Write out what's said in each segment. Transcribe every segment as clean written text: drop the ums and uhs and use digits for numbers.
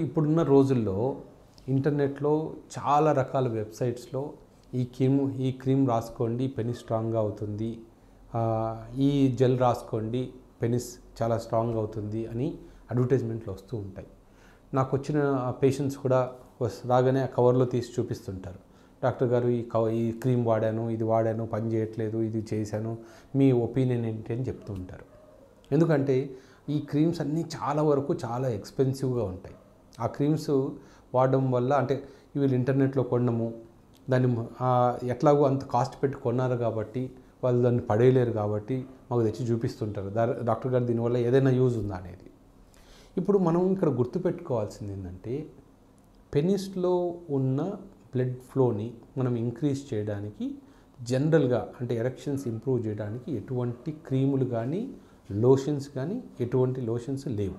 ఇప్పుడున్న రోజుల్లో ఇంటర్నెట్లో చాలా రకాల వెబ్సైట్స్లో ఈ క్రీమ్ రాసుకోండి పెనిస్ స్ట్రాంగ్గా అవుతుంది, ఈ జెల్ రాసుకోండి పెనిస్ చాలా స్ట్రాంగ్ అవుతుంది అని అడ్వర్టైజ్మెంట్లు వస్తూ ఉంటాయి. నాకు వచ్చిన పేషెంట్స్ కూడా రాగానే ఆ కవర్లో తీసి చూపిస్తుంటారు, డాక్టర్ గారు ఈ క్రీమ్ వాడాను, ఇది వాడాను, పని చేయట్లేదు, ఇది చేశాను, మీ ఒపీనియన్ ఏంటి అని చెప్తూ ఉంటారు. ఎందుకంటే ఈ క్రీమ్స్ అన్నీ చాలా వరకు చాలా ఎక్స్పెన్సివ్గా ఉంటాయి. ఆ క్రీమ్స్ వాడడం వల్ల అంటే వీళ్ళు ఇంటర్నెట్లో కొనడము, దాన్ని ఎట్లాగో అంత కాస్ట్ పెట్టి కొన్నారు కాబట్టి వాళ్ళు దాన్ని పడేయలేరు కాబట్టి మాకు తెచ్చి చూపిస్తుంటారు, డాక్టర్ గారు దీనివల్ల ఏదైనా యూజ్ ఉందా అనేది. ఇప్పుడు మనం ఇక్కడ గుర్తుపెట్టుకోవాల్సింది ఏంటంటే పెనిస్లో ఉన్న బ్లడ్ ఫ్లోని మనం ఇంక్రీజ్ చేయడానికి జనరల్గా అంటే ఎరెక్షన్స్ ఇంప్రూవ్ చేయడానికి ఎటువంటి క్రీములు కానీ లోషన్స్ కానీ ఎటువంటి లోషన్స్ లేవు.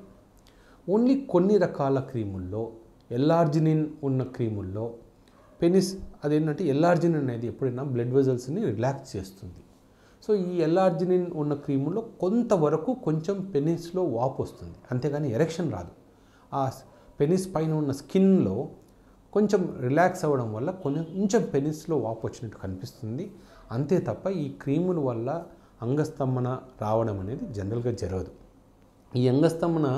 ఓన్లీ కొన్ని రకాల క్రీముల్లో ఎల్ఆర్జినిన్ ఉన్న క్రీముల్లో పెనిస్ అదేంటంటే ఎల్ఆర్జినిన్ అనేది ఎప్పుడైనా బ్లడ్ వెజల్స్ని రిలాక్స్ చేస్తుంది. సో ఈ ఎల్ఆర్జినిన్ ఉన్న క్రీముల్లో కొంతవరకు కొంచెం పెనిస్లో వాపు వస్తుంది, అంతేగాని ఎరెక్షన్ రాదు. ఆ పెనిస్ పైన ఉన్న స్కిన్లో కొంచెం రిలాక్స్ అవ్వడం వల్ల కొంచెం పెనిస్లో వాపు వచ్చినట్టు కనిపిస్తుంది, అంతే తప్ప ఈ క్రీముల వల్ల అంగస్తంభన రావడం అనేది జనరల్గా జరగదు. ఈ అంగస్తంభన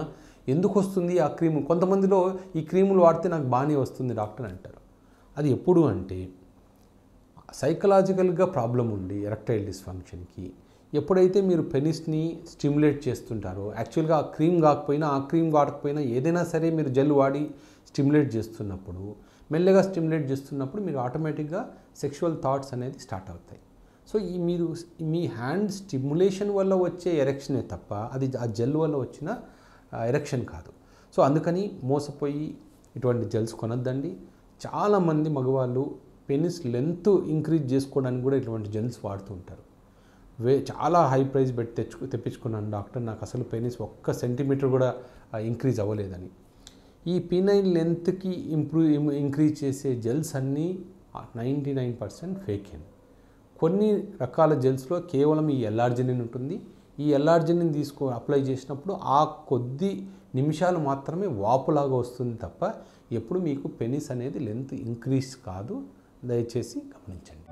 ఎందుకు వస్తుంది ఆ క్రీము? కొంతమందిలో ఈ క్రీములు వాడితే నాకు బాగానే వస్తుంది డాక్టర్ అంటారు. అది ఎప్పుడు అంటే సైకలాజికల్గా ప్రాబ్లం ఉండి ఎరెక్టైల్ డిస్ఫంక్షన్కి ఎప్పుడైతే మీరు పెనిస్ని స్టిమ్యులేట్ చేస్తుంటారో, యాక్చువల్గా ఆ క్రీమ్ కాకపోయినా ఏదైనా సరే మీరు జెల్ వాడి స్టిమ్యులేట్ చేస్తున్నప్పుడు, మెల్లగా స్టిమ్యులేట్ చేస్తున్నప్పుడు మీరు ఆటోమేటిక్గా సెక్షువల్ థాట్స్ అనేది స్టార్ట్ అవుతాయి. సో మీ హ్యాండ్ స్టిమ్యులేషన్ వల్ల వచ్చే ఎరెక్షనే తప్ప అది ఆ జెల్ వల్ల వచ్చిన ఎరెక్షన్ కాదు. సో అందుకని మోసపోయి ఇటువంటి జెల్స్ కొనొద్దండి. చాలామంది మగవాళ్ళు పెనిస్ లెంత్ ఇంక్రీజ్ చేసుకోవడానికి కూడా ఇటువంటి జెల్స్ వాడుతూ ఉంటారు. చాలా హై ప్రైస్ పెట్టి తెప్పించుకున్నాను డాక్టర్, నాకు అసలు పెనిస్ 1 సెంటీమీటర్ కూడా ఇంక్రీజ్ అవ్వలేదని. ఈ పీనైల్ లెంత్కి ఇంక్రీజ్ చేసే జెల్స్ అన్నీ 99% ఫేక్. కొన్ని రకాల జెల్స్లో కేవలం ఈ ఎల్ఆర్జినిన్ ఉంటుంది. ఈ ఎల్ఆర్జినిన్ అప్లై చేసినప్పుడు ఆ కొద్ది నిమిషాలు మాత్రమే వాపులాగా వస్తుంది తప్ప ఎప్పుడు మీకు పెనిస్ అనేది లెంత్ ఇంక్రీజ్ కాదు. దయచేసి గమనించండి.